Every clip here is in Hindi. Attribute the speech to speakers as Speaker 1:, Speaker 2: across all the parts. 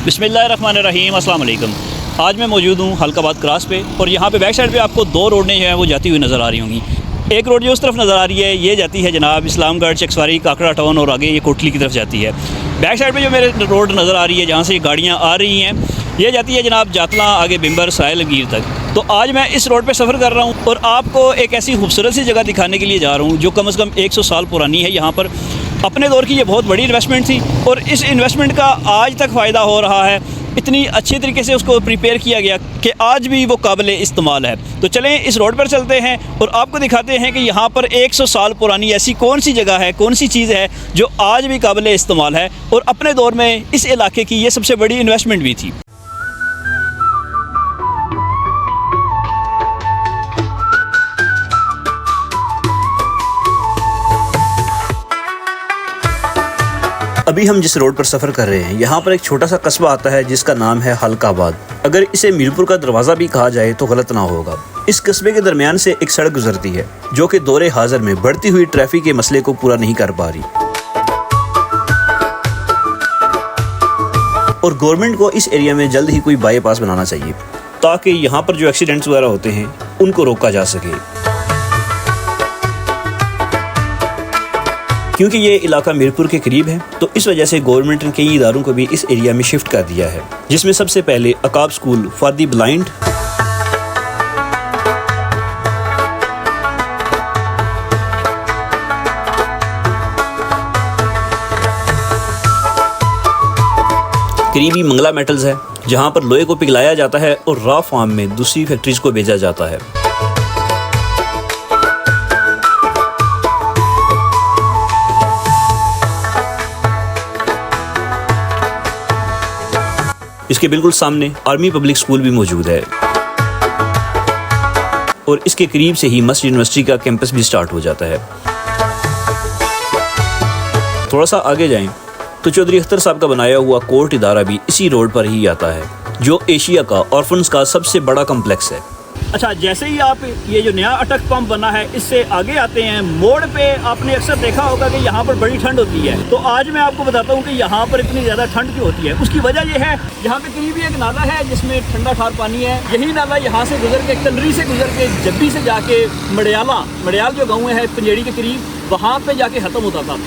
Speaker 1: बिस्मिल्लाहिर्रहमानिर्रहीम, अस्सलाम वालेकुम। आज मैं मौजूद हूँ हल्काबाद क्रॉस पे और यहाँ पे बैक साइड पे आपको दो रोडें जो हैं वो जाती हुई नज़र आ रही होंगी। एक रोड जो उस तरफ नज़र आ रही है ये जाती है जनाब इस्लामगढ़, चकसवारी, काकड़ा टाउन और आगे ये कोटली की तरफ जाती है। बैक साइड पे जो मेरे रोड नज़र आ रही है जहाँ से गाड़ियाँ आ रही हैं ये जाती है जनाब जातला, आगे बिम्बर, साहिल लकीर तक। तो आज मैं इस रोड पे सफ़र कर रहा हूँ और आपको एक ऐसी खूबसूरत सी जगह दिखाने के लिए जा रहा हूँ जो कम से कम 100 साल पुरानी है। यहाँ पर अपने दौर की ये बहुत बड़ी इन्वेस्टमेंट थी और इस इन्वेस्टमेंट का आज तक फ़ायदा हो रहा है। इतनी अच्छी तरीके से उसको प्रिपेयर किया गया कि आज भी वो काबिल इस्तेमाल है। तो चलें इस रोड पर चलते हैं और आपको दिखाते हैं कि यहाँ पर 100 साल पुरानी ऐसी कौन सी जगह है, कौन सी चीज़ है जो आज भी काबिल इस्तेमाल है और अपने दौर में इस इलाके की ये सबसे बड़ी इन्वेस्टमेंट भी थी। अभी हम जिस रोड पर सफ़र कर रहे हैं यहाँ पर एक छोटा सा कस्बा आता है जिसका नाम है हल्काबाद। अगर इसे मीरपुर का दरवाज़ा भी कहा जाए तो गलत ना होगा। इस कस्बे के दरमियान से एक सड़क गुजरती है जो कि दौरे हाजिर में बढ़ती हुई ट्रैफिक के मसले को पूरा नहीं कर पा रही और गवर्नमेंट को इस एरिया में जल्द ही कोई बाईपास बनाना चाहिए ताकि यहाँ पर जो एक्सीडेंट्स वगैरह होते हैं उनको रोका जा सके। क्योंकि ये इलाका मीरपुर के करीब है तो इस वजह से गवर्नमेंट ने कई इदारों को भी इस एरिया में शिफ्ट कर दिया है, जिसमें सबसे पहले अकाब स्कूल फॉर दी ब्लाइंड, करीबी मंगला मेटल्स है जहां पर लोहे को पिघलाया जाता है और रॉ फॉर्म में दूसरी फैक्ट्रीज को भेजा जाता है। इसके बिल्कुल सामने आर्मी पब्लिक स्कूल भी मौजूद है और इसके करीब से ही मस्ट यूनिवर्सिटी का कैंपस भी स्टार्ट हो जाता है। थोड़ा सा आगे जाएं तो चौधरी अख्तर साहब का बनाया हुआ कोर्ट इदारा भी इसी रोड पर ही आता है जो एशिया का ऑर्फन्स का सबसे बड़ा कम्प्लेक्स है। अच्छा, जैसे ही आप ये जो नया अटक पंप बना है इससे आगे आते हैं मोड़ पे आपने अक्सर देखा होगा कि यहाँ पर बड़ी ठंड होती है। तो आज मैं आपको बताता हूँ कि यहाँ पर इतनी ज़्यादा ठंड क्यों होती है। उसकी वजह ये है यहाँ पे करीब एक नाला है जिसमें ठंडा ठार पानी है। यही नाला यहाँ से गुजर के कलरी से गुजर के जब्बी से जाके मड़ियाल जो गाँव है पंजेड़ी के करीब वहाँ पे जाके ख़त्म होता था।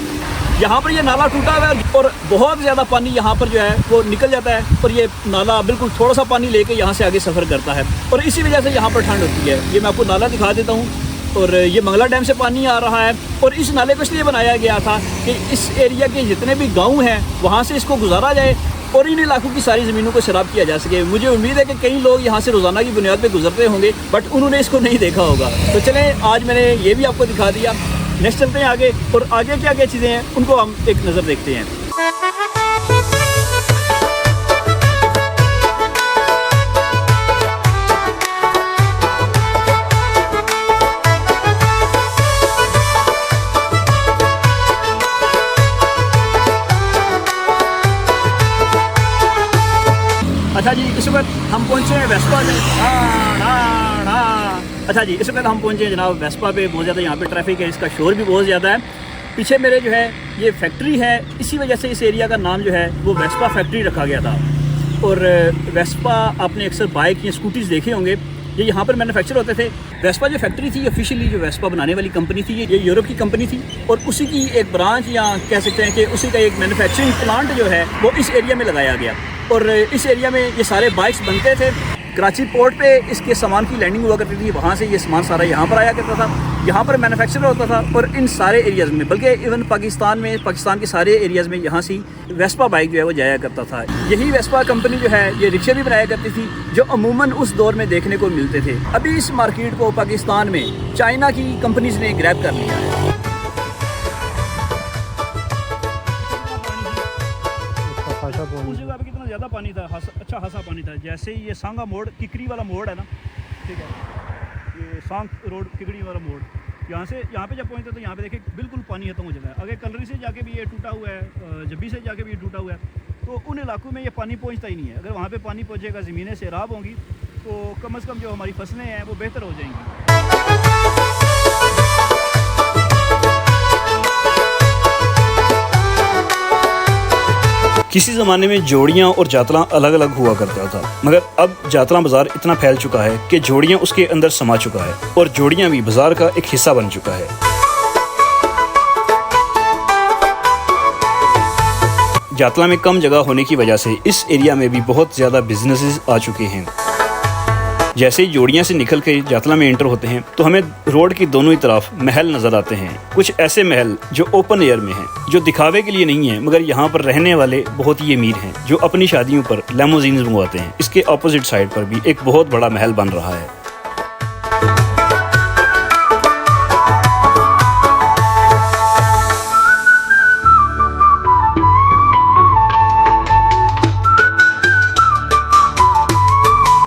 Speaker 1: यहाँ पर ये नाला टूटा हुआ है और बहुत ज़्यादा पानी यहाँ पर जो है वो निकल जाता है और ये नाला बिल्कुल थोड़ा सा पानी लेके यहाँ से आगे सफ़र करता है और इसी वजह से यहाँ पर ठंड होती है। ये मैं आपको नाला दिखा देता हूँ और ये मंगला डैम से पानी आ रहा है और इस नाले को इसलिए बनाया गया था कि इस एरिया के जितने भी गाँव हैं वहाँ से इसको गुजारा जाए और इन इलाकों की सारी ज़मीनों को सैराब किया जा सके। मुझे उम्मीद है कि कई लोग यहाँ से रोज़ाना की बुनियाद पर गुजरते होंगे बट उन्होंने इसको नहीं देखा होगा। तो चलें आज मैंने ये भी आपको दिखा दिया। नेक्स्ट चलते हैं आगे और आगे क्या क्या चीज़ें हैं उनको हम एक नज़र देखते हैं। अच्छा जी, इस वक्त हम पहुँचे हैं वेस्पा में। अच्छा जी, इस वक्त हम पहुँचे हैं जनाब वेस्पा पे। बहुत ज़्यादा यहाँ पे ट्रैफिक है, इसका शोर भी बहुत ज़्यादा है। पीछे मेरे जो है ये फैक्ट्री है, इसी वजह से इस एरिया का नाम जो है वो वेस्पा फैक्ट्री रखा गया था। और वेस्पा आपने अक्सर बाइक या स्कूटीज़ देखे होंगे, ये यहाँ पर मैन्युफैक्चर होते थे। वेस्पा जो फैक्ट्री थी ऑफिशियली जो वेस्पा बनाने वाली कंपनी थी ये यूरोप की कंपनी थी और उसी की एक ब्रांच या कह सकते हैं कि उसी का एक मैन्युफैक्चरिंग प्लांट जो है वो इस एरिया में लगाया गया और इस एरिया में ये सारे बाइक्स बनते थे। कराची पोर्ट पे इसके सामान की लैंडिंग हुआ करती थी, वहाँ से ये सामान सारा यहाँ पर आया करता था, यहाँ पर मैन्युफैक्चर होता था और इन सारे एरियाज़ में बल्कि इवन पाकिस्तान के सारे एरियाज़ में यहाँ से वेस्पा बाइक जो है वो जाया करता था। यही वेस्पा कंपनी जो है ये रिक्शे भी बनाया करती थी जो अमूमन उस दौर में देखने को मिलते थे। अभी इस मार्केट को पाकिस्तान में चाइना की कंपनीज ने ग्रैब कर लिया है। उस जगह पे कितना ज़्यादा पानी था, अच्छा खासा पानी था। जैसे ही ये सांगा मोड़ किकरी वाला मोड़ है ना, ठीक है, ये सांग रोड किकरी वाला मोड़, यहाँ पे जब पहुँचते तो यहाँ पे देखें बिल्कुल पानी खत्म हो जाता है। आगे कलरी से जाके भी ये टूटा हुआ है, जब्बी से जाके भी ये टूटा हुआ है। तो उन इलाकों में ये पानी पहुँचता ही नहीं है। अगर वहाँ पे पानी पहुँचेगा, ज़मीनें सैराब होंगी तो कम से कम जो हमारी फसलें हैं वो बेहतर हो जाएंगी। किसी ज़माने में जोड़ियाँ और जातला अलग अलग हुआ करता था, मगर अब जातला बाज़ार इतना फैल चुका है कि जोड़ियाँ उसके अंदर समा चुका है और जोड़ियाँ भी बाज़ार का एक हिस्सा बन चुका है। जातला में कम जगह होने की वजह से इस एरिया में भी बहुत ज़्यादा बिजनेसेस आ चुके हैं। जैसे ही जोड़ियाँ से निकल के जातला में एंटर होते हैं तो हमें रोड की दोनों ही तरफ महल नज़र आते हैं। कुछ ऐसे महल जो ओपन एयर में हैं, जो दिखावे के लिए नहीं है, मगर यहाँ पर रहने वाले बहुत ही अमीर हैं जो अपनी शादियों पर लेमोजीन्स मंगवाते हैं। इसके ऑपोजिट साइड पर भी एक बहुत बड़ा महल बन रहा है।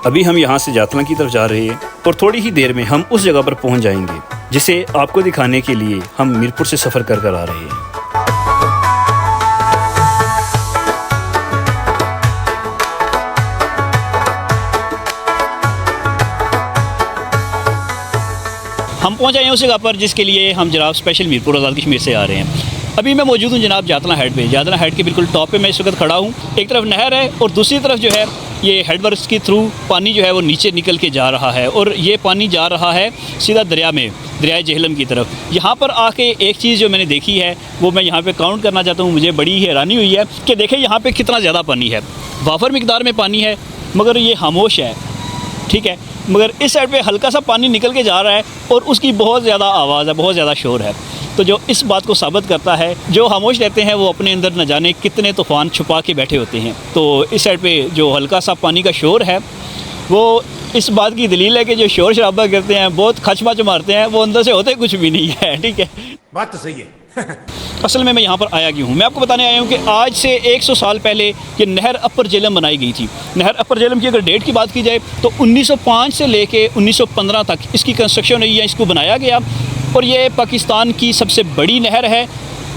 Speaker 1: अभी हम यहाँ से जातला की तरफ जा रहे हैं और थोड़ी ही देर में हम उस जगह पर पहुँच जाएंगे जिसे आपको दिखाने के लिए हम मीरपुर से सफ़र कर आ रहे हैं। हम पहुँच आए हैं उस जगह पर जिसके लिए हम जनाब स्पेशल मीरपुर आज़ाद कश्मीर से आ रहे हैं। अभी मैं मौजूद हूँ जनाब जातला हेड पे। जातला हेड के बिल्कुल टॉप पे मैं इस वक्त खड़ा हूँ। एक तरफ नहर है और दूसरी तरफ जो है ये हेडवर्क्स के थ्रू पानी जो है वो नीचे निकल के जा रहा है और ये पानी जा रहा है सीधा दरिया में, दरिया झेलम की तरफ। यहाँ पर आके एक चीज़ जो मैंने देखी है वो मैं यहाँ पे काउंट करना चाहता हूँ। मुझे बड़ी हैरानी हुई है कि देखें यहाँ पे कितना ज़्यादा पानी है। वाफर मिकदार में पानी है मगर ये खामोश है, ठीक है। मगर इस साइड पे हल्का सा पानी निकल के जा रहा है और उसकी बहुत ज़्यादा आवाज़ है, बहुत ज़्यादा शोर है। तो जो इस बात को साबित करता है, जो खामोश रहते हैं वो अपने अंदर न जाने कितने तूफ़ान छुपा के बैठे होते हैं। तो इस साइड पे जो हल्का सा पानी का शोर है वो इस बात की दलील है कि जो शोर शराबा करते हैं, बहुत खच मच मारते हैं, वो अंदर से होते कुछ भी नहीं है, ठीक है।
Speaker 2: बात तो सही है।
Speaker 1: असल में मैं यहाँ पर आया क्यों हूँ, मैं आपको बताने आया हूँ कि आज से 100 साल पहले ये नहर अपर झेलम बनाई गई थी। नहर अपर झेलम की अगर डेट की बात की जाए तो 1905 से लेके 1915 तक इसकी कंस्ट्रक्शन हुई है, इसको बनाया गया और ये पाकिस्तान की सबसे बड़ी नहर है।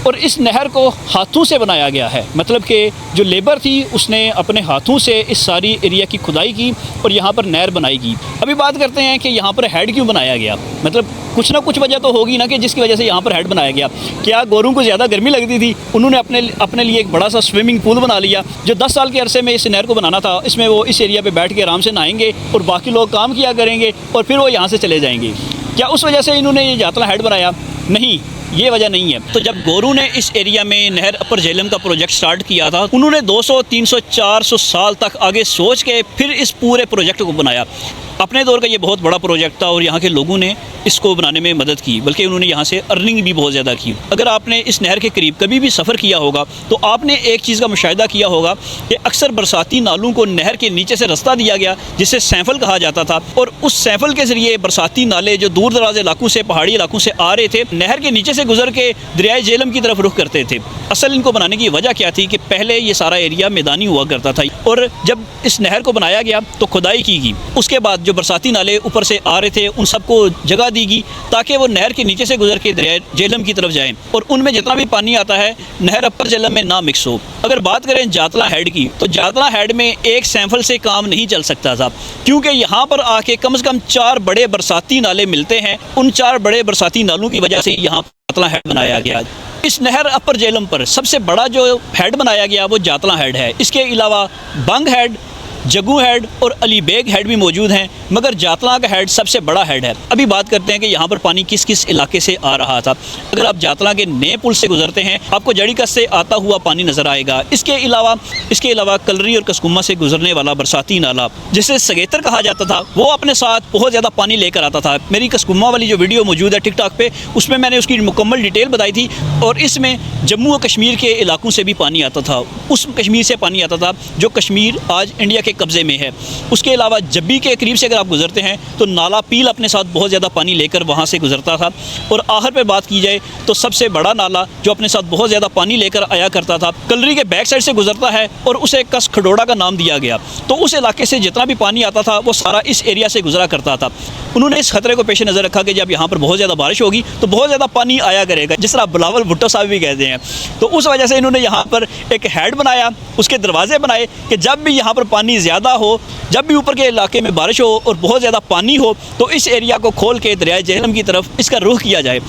Speaker 1: और इस नहर को हाथों से बनाया गया है, मतलब कि जो लेबर थी उसने अपने हाथों से इस सारी एरिया की खुदाई की और यहाँ पर नहर बनाई गई। अभी बात करते हैं कि यहाँ पर हेड क्यों बनाया गया, मतलब कुछ ना कुछ वजह तो होगी ना कि जिसकी वजह से यहाँ पर हेड बनाया गया। क्या गोरों को ज़्यादा गर्मी लगती थी, उन्होंने अपने लिए एक बड़ा सा स्विमिंग पूल बना लिया। जो 10 साल के अरसे में इस नहर को बनाना था, इसमें वो इस एरिया पर बैठ के आराम से नहाएंगे और बाकी लोग काम किया करेंगे और फिर वो यहाँ से चले जाएंगे। क्या उस वजह से इन्होंने ये जातला हेड बनाया? नहीं, ये वजह नहीं है। तो जब गोरू ने इस एरिया में नहर अपर झेलम का प्रोजेक्ट स्टार्ट किया था, उन्होंने 200, 300, 400 साल तक आगे सोच के फिर इस पूरे प्रोजेक्ट को बनाया। अपने दौर का ये बहुत बड़ा प्रोजेक्ट था और यहाँ के लोगों ने इसको बनाने में मदद की, बल्कि उन्होंने यहाँ से अर्निंग भी बहुत ज़्यादा की। अगर आपने इस नहर के करीब कभी भी सफ़र किया होगा तो आपने एक चीज़ का मुशाहिदा किया होगा कि अक्सर बरसाती नालों को नहर के नीचे से रास्ता दिया गया जिसे सैफल कहा जाता था, और उस सैफल के ज़रिए बरसाती नाले जो दूर दराज इलाकों से, पहाड़ी इलाकों से आ रहे थे, नहर के नीचे से गुजर के दरिया झेलम की तरफ रुख करते थे। असल इनको बनाने की वजह क्या थी कि पहले ये सारा एरिया मैदानी हुआ करता था और जब इस नहर को बनाया गया तो खुदाई की गई। उसके बाद जो बरसाती नाले ऊपर से आ रहे थे उन सबको जगह दी गई ताकि वो नहर के नीचे से गुजर के दरिया झेलम की तरफ जाएं और उनमें जितना भी पानी आता है नहर अपर झेलम में ना मिक्स हो। अगर बात करें जातला हेड की, तो जातला हेड में एक सैंपल से काम नहीं चल सकता था, क्योंकि यहाँ पर आके कम से कम 4 बड़े बरसाती नाले मिलते हैं। उन 4 बड़े बरसाती नालों की वजह से यहाँ जातला हेड बनाया गया। इस नहर अपर झेलम पर सबसे बड़ा जो हेड बनाया गया वो जातला हेड है। इसके अलावा बंग हेड, जग्गू हेड और अली बेग हेड भी मौजूद हैं, मगर जातला का हेड सबसे बड़ा हेड है। अभी बात करते हैं कि यहाँ पर पानी किस किस इलाके से आ रहा था। अगर आप जातला के नए पुल से गुजरते हैं आपको जड़ीकस से आता हुआ पानी नज़र आएगा। इसके अलावा कलरी और कसकुमा से गुजरने वाला बरसाती नाला जिसे सगेतर कहा जाता था, वो अपने साथ बहुत ज़्यादा पानी लेकर आता था। मेरी कसकुमा वाली जो वीडियो मौजूद है टिकटॉक पे, उसमें मैंने उसकी मुकम्मल डिटेल बताई थी और इसमें जम्मू और कश्मीर के इलाकों से भी पानी आता था। उस कश्मीर से पानी आता था जो कश्मीर आज इंडिया के कब्ज़े में है। उसके अलावा जब्बी के करीब से अगर आप गुजरते हैं तो नाला पील अपने साथ बहुत ज़्यादा पानी लेकर वहाँ से गुजरता था। और आखिर पे बात की जाए तो सबसे बड़ा नाला जो अपने साथ बहुत ज़्यादा पानी लेकर आया करता था, कलरी के बैक साइड से गुजरता है और उसे कस खडोड़ा का नाम दिया गया। तो उस इलाके से जितना भी पानी आता था वो सारा इस एरिया से गुजरा करता था। उन्होंने इस खतरे को पेश नज़र रखा कि जब यहाँ पर बहुत ज़्यादा बारिश होगी तो बहुत ज़्यादा पानी आया करेगा, जिस तरह बिलावल भुट्टो साहब भी कहते हैं। तो उस वजह से इन्होंने यहाँ पर एक हेड बनाया, उसके दरवाजे बनाए कि जब भी यहाँ पर पानी ज़्यादा हो, जब भी ऊपर के इलाके में बारिश हो और बहुत ज़्यादा पानी हो तो इस एरिया को खोल के दरिया झेलम की तरफ इसका रुख किया जाए।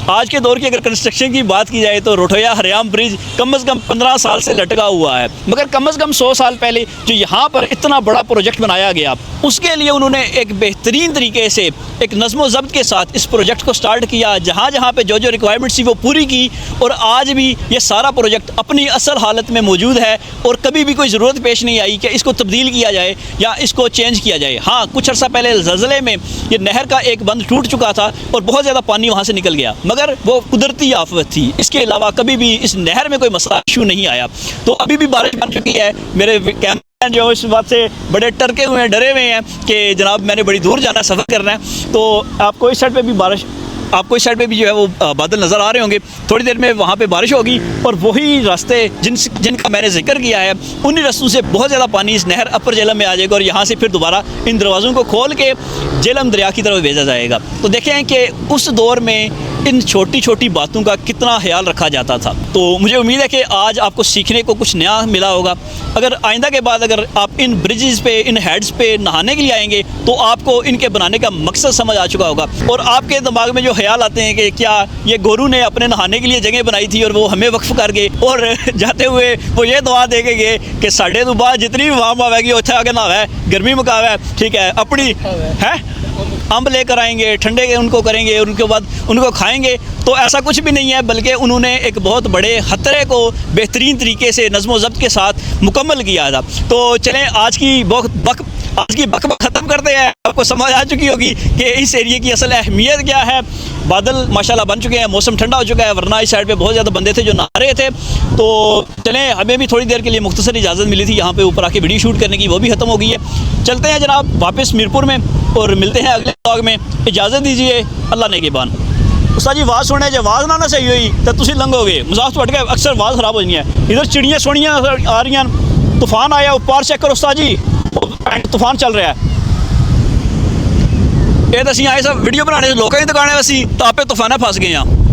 Speaker 1: आज के दौर की अगर कंस्ट्रक्शन की बात की जाए तो रोठोया हरियाम ब्रिज कम से कम 15 साल से लटका हुआ है, मगर कम से कम 100 साल पहले जो यहाँ पर इतना बड़ा प्रोजेक्ट बनाया गया उसके लिए उन्होंने एक बेहतरीन तरीके से एक नज़्म ज़ब्त के साथ इस प्रोजेक्ट को स्टार्ट किया, जहाँ जहाँ पे जो जो रिक्वायरमेंट्स थी वो पूरी की, और आज भी ये सारा प्रोजेक्ट अपनी असल हालत में मौजूद है और कभी भी कोई ज़रूरत पेश नहीं आई कि इसको तब्दील किया जाए या इसको चेंज किया जाए। हाँ, कुछ अर्सा पहले ज़लज़ले में ये नहर का एक बंद टूट चुका था और बहुत ज़्यादा पानी वहाँ से निकल गया, मगर वो कुदरती आफत थी, इसके अलावा कभी भी इस नहर में कोई मसला इशू नहीं आया। तो अभी भी बारिश बन चुकी है। मेरे कैमरा जो इस बात से बड़े टरके हुए हैं, डरे हुए हैं कि जनाब मैंने बड़ी दूर जाना है, सफ़र करना है। तो आपको इस साइड पे भी जो है वो बादल नज़र आ रहे होंगे। थोड़ी देर में वहाँ पे बारिश होगी और वही रास्ते जिनका मैंने जिक्र किया है उन्हीं रास्तों से बहुत ज़्यादा पानी इस नहर अपर झेलम में आ जाएगा और यहाँ से फिर दोबारा इन दरवाज़ों को खोल के झेलम दरिया की तरफ भेजा जाएगा। तो देखें कि उस दौर में इन छोटी छोटी बातों का कितना ख्याल रखा जाता था। तो मुझे उम्मीद है कि आज आपको सीखने को कुछ नया मिला होगा। अगर आइंदा के बाद अगर आप इन ब्रिजेज़ पे, इन हेड्स पे नहाने के लिए आएंगे तो आपको इनके बनाने का मकसद समझ आ चुका होगा और आपके दिमाग में जो ख्याल आते हैं कि क्या ये गोरू ने अपने नहाने के लिए जगह बनाई थी और वो हमें वक्फ कर गए, और जाते हुए वो ये दुआ दे के गए कि साढ़े तो बाद जितनी भी वहाँ आवेगी उत्थे आगे नहावा है, गर्मी मुकावा है, ठीक है, अपनी है अम्ब लेकर आएंगे, ठंडे के उनको करेंगे और उनके बाद उनको खाएंगे। तो ऐसा कुछ भी नहीं है, बल्कि उन्होंने एक बहुत बड़े खतरे को बेहतरीन तरीके से नज़्म ज़ब्त के साथ मुकम्मल किया था। तो चलें आज की बक ख़त्म करते हैं। आपको समझ आ चुकी होगी कि इस एरिए की असल अहमियत क्या है। बादल माशाल्लाह बन चुके हैं, मौसम ठंडा हो चुका है, वरना इस साइड पे बहुत ज़्यादा बंदे थे जो नहा रहे थे। तो चलें, हमें भी थोड़ी देर के लिए मुख्तसर इजाज़त मिली थी यहाँ पे ऊपर आके वीडियो शूट करने की, वो भी ख़त्म हो गई है। चलते हैं जनाब वापस मीरपुर में और मिलते हैं अगले व्लॉग में। इजाज़त दीजिए, अल्लाह नेगेबान। उस्ताद जी आवाज़ सुने, जो आवाज़ ना सही हुई तो तुम लंघोगे, मजाक तो हट गए, अक्सर आवाज़ ख़राब हो जानी है। इधर चिड़ियाँ सोनियाँ आ रही हैं, तूफान आया, ऊपर चेक करो उस्ताद जी, तूफान चल रहा है। ये तो अं आए सब वीडियो बनाने लोगों की दुकान है, वैसी तो आप तूफाना फस गए हैं।